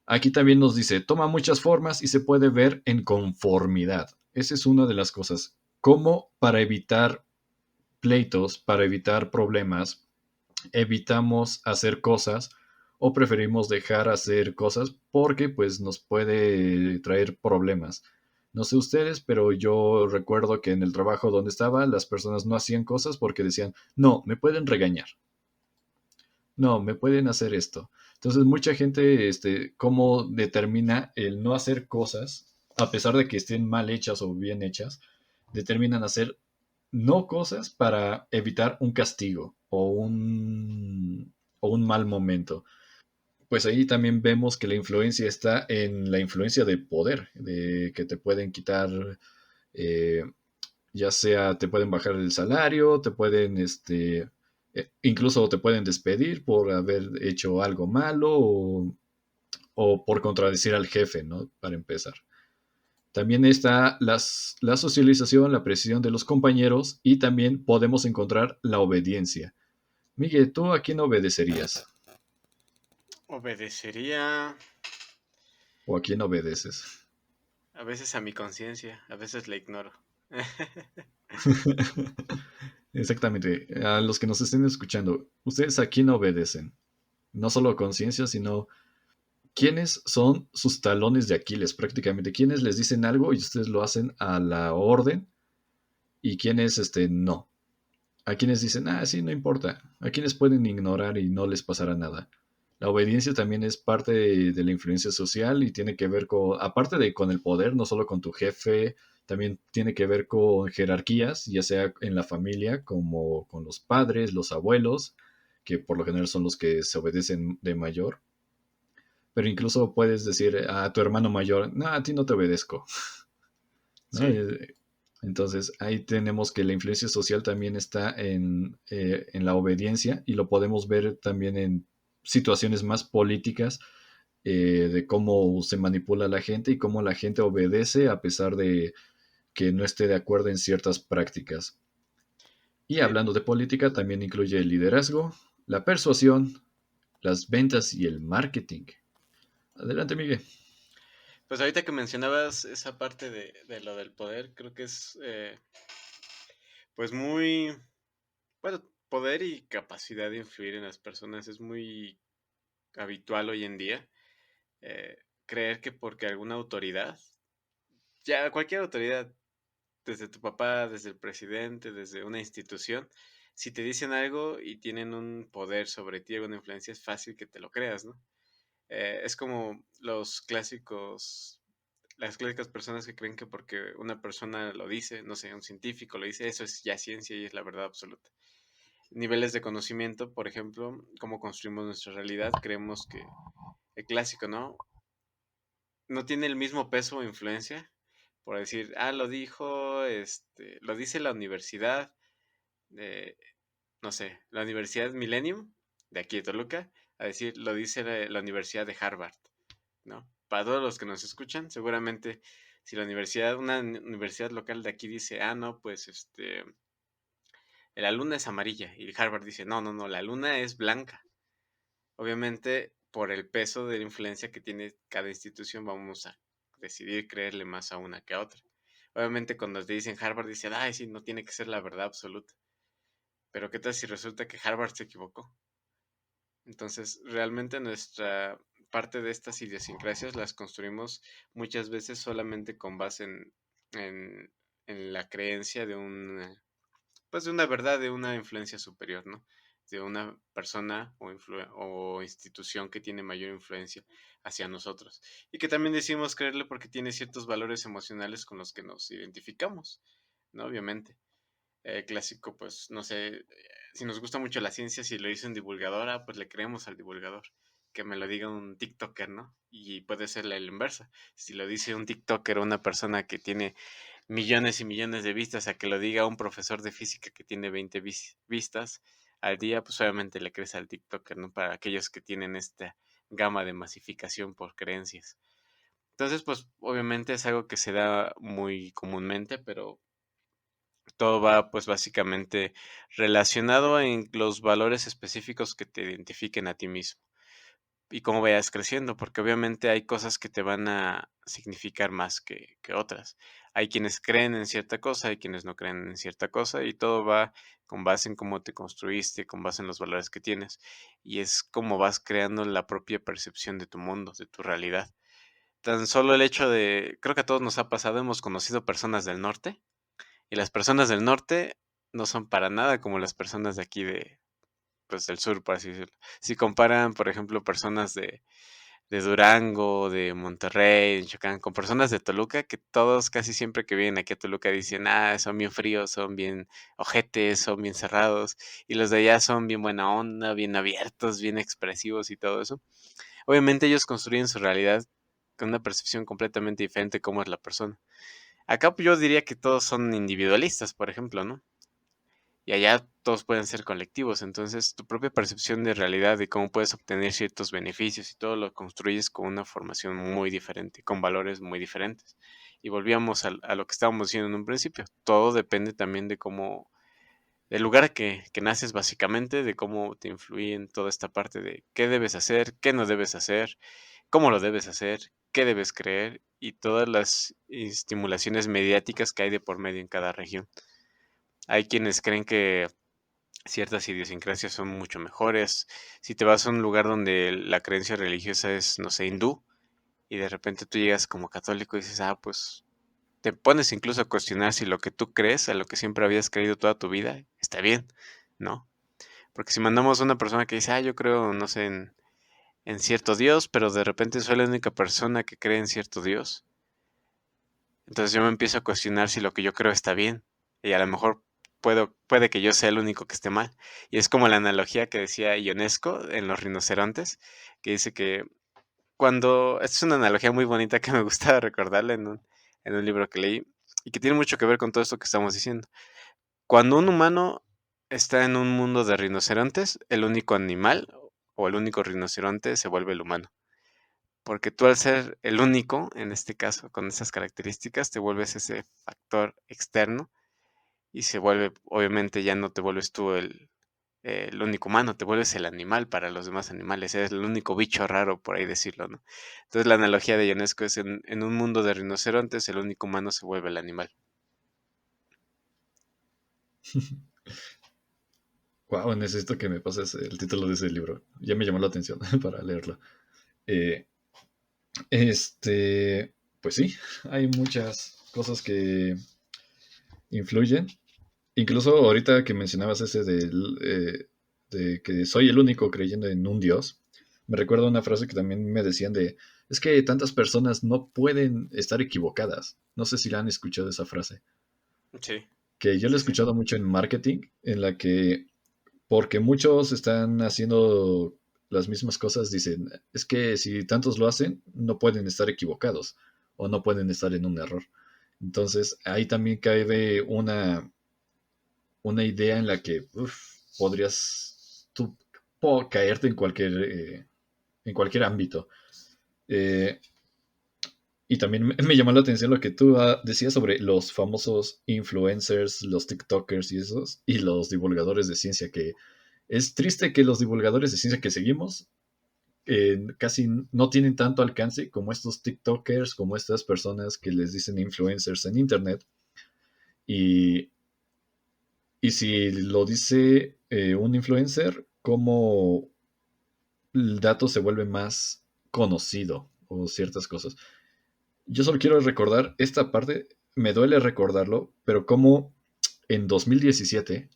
Aquí también nos dice, toma muchas formas y se puede ver en conformidad. Esa es una de las cosas. ¿Cómo para evitar pleitos, para evitar problemas, evitamos hacer cosas o preferimos dejar hacer cosas porque pues nos puede traer problemas? No sé ustedes, pero yo recuerdo que en el trabajo donde estaba las personas no hacían cosas porque decían, no, me pueden regañar, no, me pueden hacer esto. Entonces, mucha gente, ¿cómo determina el no hacer cosas, a pesar de que estén mal hechas o bien hechas? Determinan hacer no cosas para evitar un castigo o un mal momento. Pues ahí también vemos que la influencia está en la influencia de poder, de que te pueden quitar, eh, ya sea te pueden bajar el salario, te pueden, incluso te pueden despedir por haber hecho algo malo o por contradecir al jefe, ¿no? Para empezar. También está la socialización, la precisión de los compañeros y también podemos encontrar la obediencia. Miguel, ¿tú a quién obedecerías? Obedecería ¿O a quién obedeces? a veces a mi conciencia, a veces la ignoro. Exactamente. A los que nos estén escuchando, ¿ustedes a quién obedecen? No solo conciencia, sino quiénes son sus talones de Aquiles, prácticamente. Quiénes les dicen algo y ustedes lo hacen a la orden y quiénes no. A quienes dicen, ah, sí, no importa. A quienes pueden ignorar y no les pasará nada. La obediencia también es parte de la influencia social y tiene que ver con, aparte de con el poder, no solo con tu jefe, también tiene que ver con jerarquías, ya sea en la familia, como con los padres, los abuelos, que por lo general son los que se obedecen de mayor. Pero incluso puedes decir a tu hermano mayor, no, a ti no te obedezco, ¿no? Sí, Entonces ahí tenemos que la influencia social también está en la obediencia y lo podemos ver también en situaciones más políticas de cómo se manipula la gente y cómo la gente obedece a pesar de que no esté de acuerdo en ciertas prácticas. Y sí. hablando de política, también incluye el liderazgo, la persuasión, las ventas y el marketing. Adelante, Miguel. Pues ahorita que mencionabas esa parte de lo del poder, creo que es pues muy, bueno, poder y capacidad de influir en las personas es muy habitual hoy en día. Creer que porque alguna autoridad, ya cualquier autoridad, desde tu papá, desde el presidente, desde una institución, si te dicen algo y tienen un poder sobre ti, alguna influencia, es fácil que te lo creas, ¿no? Es como las clásicas personas que creen que porque una persona lo dice, no sé, un científico lo dice, eso es ya ciencia y es la verdad absoluta. Niveles de conocimiento, por ejemplo, cómo construimos nuestra realidad, creemos que el clásico, ¿no? no tiene el mismo peso o influencia por decir, lo dijo, lo dice la universidad, de, no sé, la Universidad Millennium, de aquí de Toluca, a decir, lo dice la Universidad de Harvard, ¿no? Para todos los que nos escuchan, seguramente si una universidad local de aquí dice, no, pues la luna es amarilla, y Harvard dice, no, no, no, la luna es blanca. Obviamente, por el peso de la influencia que tiene cada institución, vamos a decidir creerle más a una que a otra. Obviamente, cuando te dicen Harvard, dicen, ay, sí, no tiene que ser la verdad absoluta. Pero ¿qué tal si resulta que Harvard se equivocó? Entonces, realmente nuestra parte de estas idiosincrasias las construimos muchas veces solamente con base en la creencia de pues de una verdad, de una influencia superior, ¿no? De una persona o institución que tiene mayor influencia hacia nosotros. Y que también decimos creerle porque tiene ciertos valores emocionales con los que nos identificamos, ¿no? Obviamente. Clásico, pues, no sé, si nos gusta mucho la ciencia, si lo dice un divulgador, pues le creemos al divulgador. Que me lo diga un TikToker, ¿no? Y puede ser la inversa. Si lo dice un TikToker o una persona que tiene millones y millones de vistas, a que lo diga un profesor de física que tiene 20 vistas al día, pues obviamente le crees al TikToker, ¿no? Para aquellos que tienen esta gama de masificación por creencias. Entonces, pues obviamente es algo que se da muy comúnmente, pero todo va pues básicamente relacionado en los valores específicos que te identifiquen a ti mismo y cómo vayas creciendo, porque obviamente hay cosas que te van a significar más que otras. Hay quienes creen en cierta cosa, hay quienes no creen en cierta cosa, y todo va con base en cómo te construiste, con base en los valores que tienes, y es como vas creando la propia percepción de tu mundo, de tu realidad. Tan solo el hecho creo que a todos nos ha pasado, hemos conocido personas del norte, y las personas del norte no son para nada como las personas de aquí pues del sur, por así decirlo. Si comparan, por ejemplo, personas de Durango, de Monterrey, de Michoacán, con personas de Toluca, que todos casi siempre que vienen aquí a Toluca dicen, son bien fríos, son bien ojetes, son bien cerrados, y los de allá son bien buena onda, bien abiertos, bien expresivos y todo eso. Obviamente ellos construyen su realidad con una percepción completamente diferente de cómo es la persona. Acá pues, yo diría que todos son individualistas, por ejemplo, ¿no? Y allá todos pueden ser colectivos, entonces tu propia percepción de realidad y cómo puedes obtener ciertos beneficios y todo lo construyes con una formación muy diferente, con valores muy diferentes. Y volvíamos a lo que estábamos diciendo en un principio, todo depende también de cómo, del lugar que naces básicamente, de cómo te influye en toda esta parte de qué debes hacer, qué no debes hacer, cómo lo debes hacer, qué debes creer y todas las estimulaciones mediáticas que hay de por medio en cada región. Hay quienes creen que ciertas idiosincrasias son mucho mejores. Si te vas a un lugar donde la creencia religiosa es, no sé, hindú, y de repente tú llegas como católico y dices, pues te pones incluso a cuestionar si lo que tú crees, a lo que siempre habías creído toda tu vida, está bien, ¿no? Porque si mandamos a una persona que dice, yo creo, no sé, en cierto Dios, pero de repente soy la única persona que cree en cierto Dios, entonces yo me empiezo a cuestionar si lo que yo creo está bien. Y a lo mejor puede que yo sea el único que esté mal. Y es como la analogía que decía Ionesco en los rinocerontes, que dice que esta es una analogía muy bonita que me gusta recordarla en un libro que leí y que tiene mucho que ver con todo esto que estamos diciendo. Cuando un humano está en un mundo de rinocerontes, el único animal o el único rinoceronte se vuelve el humano. Porque tú al ser el único, en este caso, con esas características, te vuelves ese factor externo y se vuelve, obviamente ya no te vuelves tú el único humano, te vuelves el animal para los demás animales, eres el único bicho raro, por ahí decirlo, ¿no? Entonces la analogía de Ionesco es en un mundo de rinocerontes, el único humano se vuelve el animal. Wow, necesito que me pases el título de ese libro. Ya me llamó la atención para leerlo. Eh, pues sí, hay muchas cosas que influyen. Incluso ahorita que mencionabas ese de que soy el único creyendo en un Dios, me recuerda una frase que también me decían es que tantas personas no pueden estar equivocadas. No sé si la han escuchado esa frase. Sí, Que yo la he sí, sí. escuchado mucho en marketing, en la que porque muchos están haciendo las mismas cosas, dicen, es que si tantos lo hacen, no pueden estar equivocados o no pueden estar en un error. Entonces, ahí también cabe una idea en la que podrías tú caerte en cualquier ámbito. Eh, y también me llamó la atención lo que tú decías sobre los famosos influencers, los TikTokers y esos, y los divulgadores de ciencia, que es triste que los divulgadores de ciencia que seguimos casi no tienen tanto alcance como estos TikTokers, como estas personas que les dicen influencers en Internet. Y, y si lo dice un influencer, como el dato se vuelve más conocido o ciertas cosas. Yo solo quiero recordar esta parte, me duele recordarlo, pero como en 2017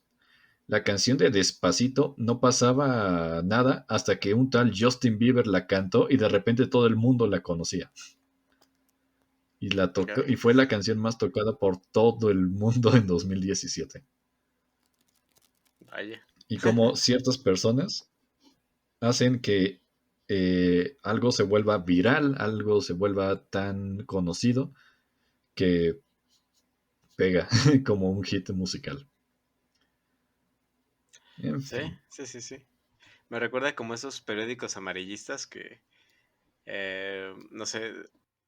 la canción de Despacito no pasaba nada hasta que un tal Justin Bieber la cantó y de repente todo el mundo la conocía. Y la tocó, Ok, y fue la canción más tocada por todo el mundo en 2017. vaya. Y como ciertas personas hacen que algo se vuelva viral, algo se vuelva tan conocido que pega como un hit musical. En Sí, fin. sí, sí, sí. Me recuerda como esos periódicos amarillistas que, no sé,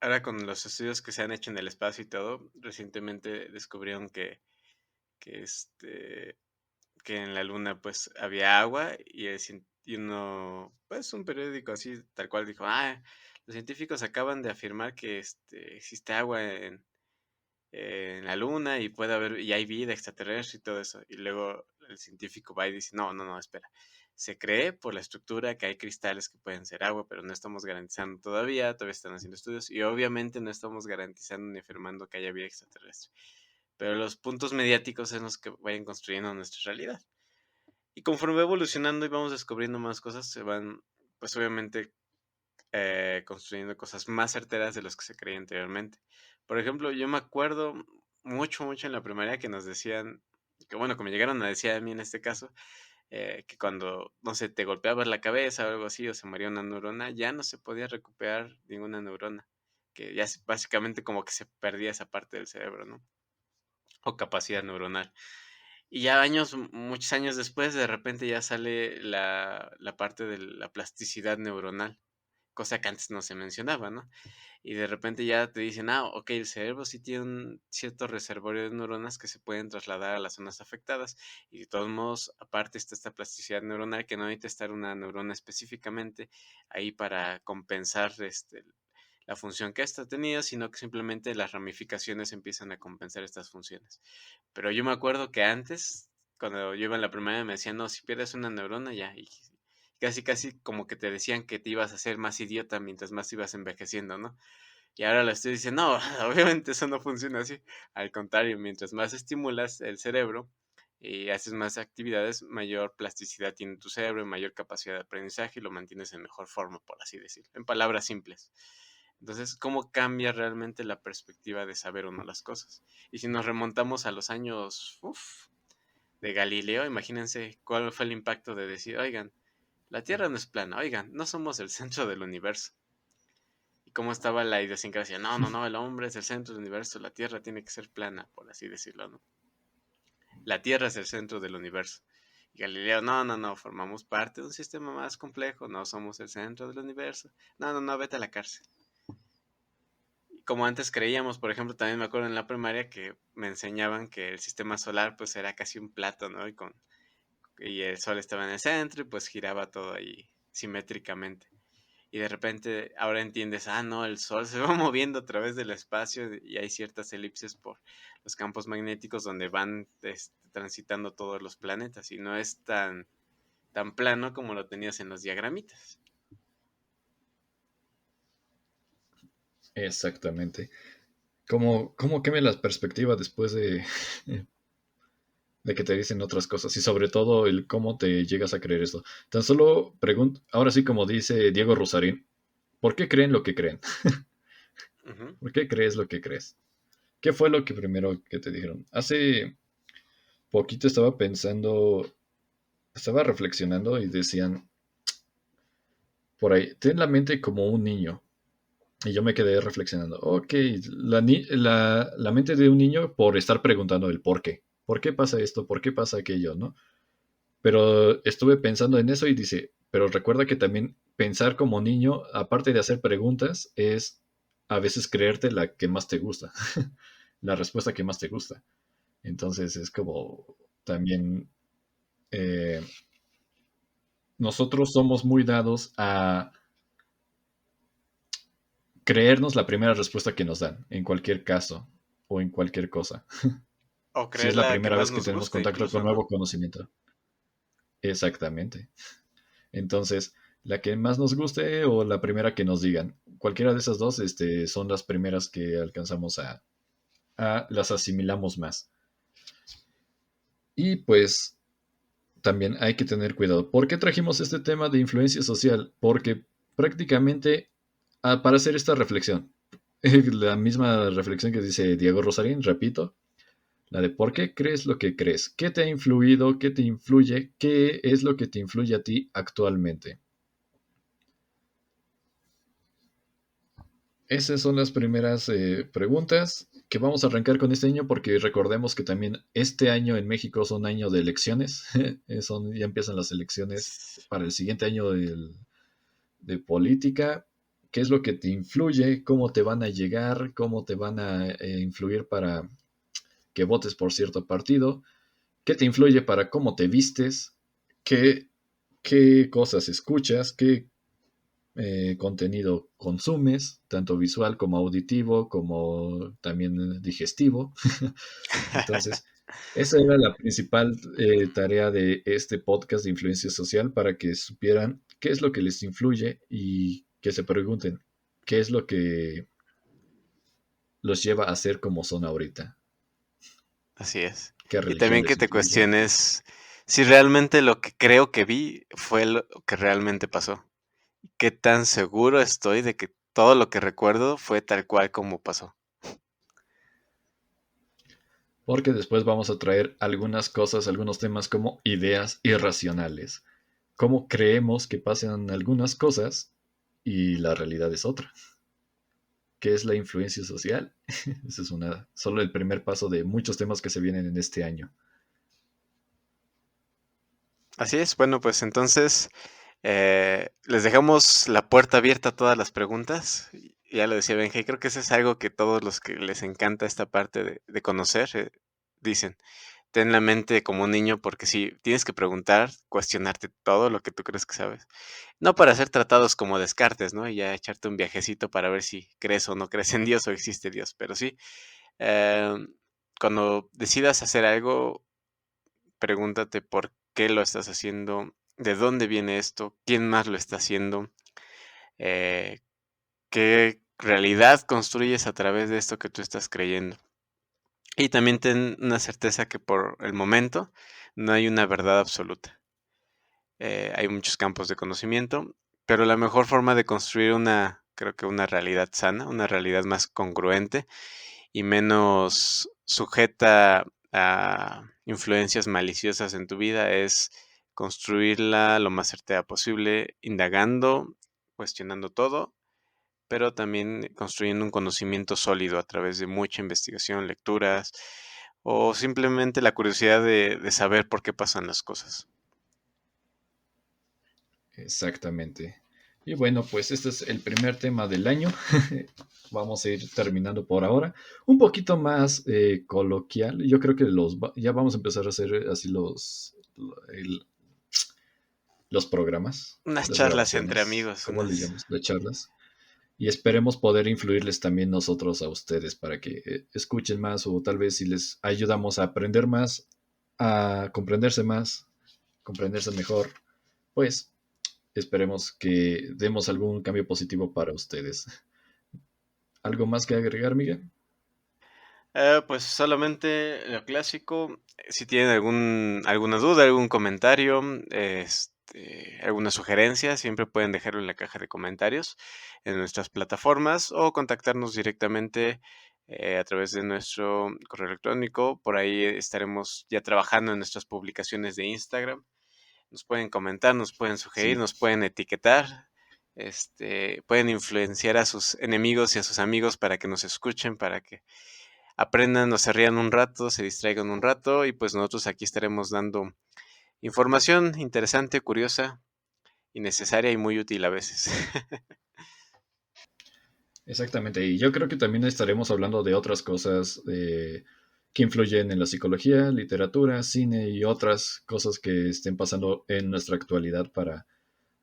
ahora con los estudios que se han hecho en el espacio y todo, recientemente descubrieron que que en la luna pues había agua y uno, pues un periódico así tal cual dijo, ah, los científicos acaban de afirmar que existe agua en la luna y puede haber, y hay vida extraterrestre y todo eso. Y luego el científico va y dice, no, no, no, espera. Se cree por la estructura que hay cristales que pueden ser agua, pero no estamos garantizando todavía están haciendo estudios y obviamente no estamos garantizando ni afirmando que haya vida extraterrestre. Pero los puntos mediáticos son los que vayan construyendo nuestra realidad. Y conforme va evolucionando y vamos descubriendo más cosas, se van, pues obviamente, construyendo cosas más certeras de los que se creía anteriormente. Por ejemplo, yo me acuerdo mucho, mucho en la primaria que nos decían, que bueno, que me llegaron a decir a mí en este caso, que cuando, no sé, te golpeabas la cabeza o algo así, o se moría una neurona, ya no se podía recuperar ninguna neurona, que ya básicamente como que se perdía esa parte del cerebro, ¿no? O capacidad neuronal. Y ya muchos años después, de repente ya sale la parte de la plasticidad neuronal, cosa que antes no se mencionaba, ¿no? Y de repente ya te dicen, ah, ok, el cerebro sí tiene un cierto reservorio de neuronas que se pueden trasladar a las zonas afectadas. Y de todos modos, aparte está esta plasticidad neuronal que no necesita estar una neurona específicamente ahí para compensar la función que ésta tenía, sino que simplemente las ramificaciones empiezan a compensar estas funciones. Pero yo me acuerdo que antes, cuando yo iba en la primaria, me decían, no, si pierdes una neurona ya. Y casi, casi como que te decían que te ibas a hacer más idiota mientras más ibas envejeciendo, ¿no? Y ahora lo estoy diciendo, no, obviamente eso no funciona así. Al contrario, mientras más estimulas el cerebro y haces más actividades, mayor plasticidad tiene tu cerebro, mayor capacidad de aprendizaje y lo mantienes en mejor forma, por así decirlo, en palabras simples. Entonces, ¿cómo cambia realmente la perspectiva de saber o no las cosas? Y si nos remontamos a los años de Galileo, imagínense cuál fue el impacto de decir, oigan, la Tierra no es plana, oigan, no somos el centro del universo. Y cómo estaba la idiosincrasia, no, no, no, el hombre es el centro del universo, la Tierra tiene que ser plana, por así decirlo, ¿no? La Tierra es el centro del universo. Y Galileo, no, no, no, formamos parte de un sistema más complejo, no somos el centro del universo. No, no, no, vete a la cárcel. Como antes creíamos, por ejemplo, también me acuerdo en la primaria que me enseñaban que el sistema solar pues era casi un plato, ¿no? Y el sol estaba en el centro y pues giraba todo ahí simétricamente. Y de repente ahora entiendes, ah, no, el sol se va moviendo a través del espacio y hay ciertas elipses por los campos magnéticos donde van transitando todos los planetas y no es tan plano como lo tenías en los diagramitas. Exactamente. ¿Cómo cambia la perspectiva después de que te dicen otras cosas? Y sobre todo el cómo te llegas a creer esto. Tan solo pregunto, ahora sí como dice Diego Rosarín, ¿por qué creen lo que creen? Ujú. ¿Por qué crees lo que crees? ¿Qué fue lo que primero que te dijeron? Hace poquito estaba pensando, estaba reflexionando y decían, por ahí, ten la mente como un niño. Y yo me quedé reflexionando, ok, la mente de un niño por estar preguntando el por qué. ¿Por qué pasa esto? ¿Por qué pasa aquello? ¿No? Pero estuve pensando en eso y dice, pero recuerda que también pensar como niño, aparte de hacer preguntas, es a veces creerte la que más te gusta, la respuesta que más te gusta. Entonces es como también eh, nosotros somos muy dados a creernos la primera respuesta que nos dan, en cualquier caso o en cualquier cosa. O Si creer es la la que primera más vez que nos tenemos gusta contacto con incluso, ¿no? nuevo conocimiento. Exactamente. Entonces, la que más nos guste o la primera que nos digan. Cualquiera de esas dos son las primeras que alcanzamos las asimilamos más. Y pues también hay que tener cuidado. ¿Por qué trajimos este tema de influencia social? Porque prácticamente para hacer esta reflexión, la misma reflexión que dice Diego Rosarín, repito, la de por qué crees lo que crees, qué te ha influido, qué te influye, qué es lo que te influye a ti actualmente. Esas son las primeras preguntas que vamos a arrancar con este año porque recordemos que también este año en México son año de elecciones, ya empiezan las elecciones para el siguiente año de política. ¿Qué es lo que te influye? ¿Cómo te van a llegar? ¿Cómo te van a influir para que votes por cierto partido? ¿Qué te influye para cómo te vistes? ¿Qué, qué cosas escuchas? ¿Qué contenido consumes, tanto visual como auditivo, como también digestivo? Entonces, esa era la principal tarea de este podcast de influencia social para que supieran qué es lo que les influye y que se pregunten qué es lo que los lleva a ser como son ahorita, Así es. qué Y religión también que les te influye. cuestiones si realmente lo que creo que vi fue lo que realmente pasó. ¿Qué tan seguro estoy de que todo lo que recuerdo fue tal cual como pasó? Porque después vamos a traer algunas cosas, algunos temas como ideas irracionales. Cómo creemos que pasan algunas cosas y la realidad es otra. ¿Qué es la influencia social? Ese es solo el primer paso de muchos temas que se vienen en este año. Así es, bueno, pues entonces les dejamos la puerta abierta a todas las preguntas. Ya lo decía Benja, y creo que eso es algo que todos los que les encanta esta parte de conocer dicen. Ten la mente como un niño porque sí, tienes que preguntar, cuestionarte todo lo que tú crees que sabes. No para ser tratados como Descartes, ¿no? Y ya echarte un viajecito para ver si crees o no crees en Dios o existe Dios. Pero sí, em, cuando decidas hacer algo, pregúntate por qué lo estás haciendo, de dónde viene esto, quién más lo está haciendo, eh, qué realidad construyes a través de esto que tú estás creyendo. Y también ten una certeza que por el momento no hay una verdad absoluta. Hay muchos campos de conocimiento, pero la mejor forma de construir creo que una realidad sana, una realidad más congruente y menos sujeta a influencias maliciosas en tu vida es construirla lo más certera posible, indagando, cuestionando todo, pero también construyendo un conocimiento sólido a través de mucha investigación, lecturas o simplemente la curiosidad de saber por qué pasan las cosas. Exactamente. Y bueno, pues este es el primer tema del año. Vamos a ir terminando por ahora. Un poquito más coloquial. Yo creo que ya vamos a empezar a hacer así el- los programas, Unas las charlas entre grabaciones, amigos, ¿cómo le unas... llamamos? Las charlas. Y esperemos poder influirles también nosotros a ustedes para que escuchen más o tal vez si les ayudamos a aprender más, a comprenderse mejor, pues esperemos que demos algún cambio positivo para ustedes. ¿Algo más que agregar, Miguel? Pues solamente lo clásico, si tienen alguna duda, algún comentario, alguna sugerencia, siempre pueden dejarlo en la caja de comentarios en nuestras plataformas o contactarnos directamente a través de nuestro correo electrónico. Por ahí estaremos ya trabajando en nuestras publicaciones de Instagram. Nos pueden comentar, nos pueden sugerir, Sí, nos pueden etiquetar. pueden influenciar a sus enemigos y a sus amigos para que nos escuchen, para que aprendan o se rían un rato, se distraigan un rato y pues nosotros aquí estaremos dando información interesante, curiosa, innecesaria y muy útil a veces. Exactamente, y yo creo que también estaremos hablando de otras cosas que influyen en la psicología, literatura, cine y otras cosas que estén pasando en nuestra actualidad para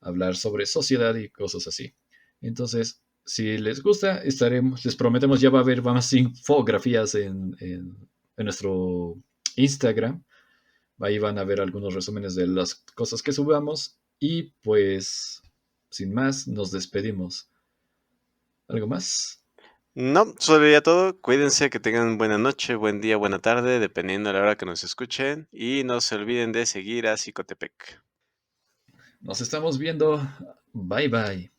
hablar sobre sociedad y cosas así. Entonces, si les gusta, les prometemos, ya va a haber más infografías en nuestro Instagram. Ahí van a ver algunos resúmenes de las cosas que subamos y pues, sin más, nos despedimos. ¿Algo más? No, eso sería todo. Cuídense, que tengan buena noche, buen día, buena tarde, dependiendo de la hora que nos escuchen. Y no se olviden de seguir a Psicotepec. Nos estamos viendo. Bye bye.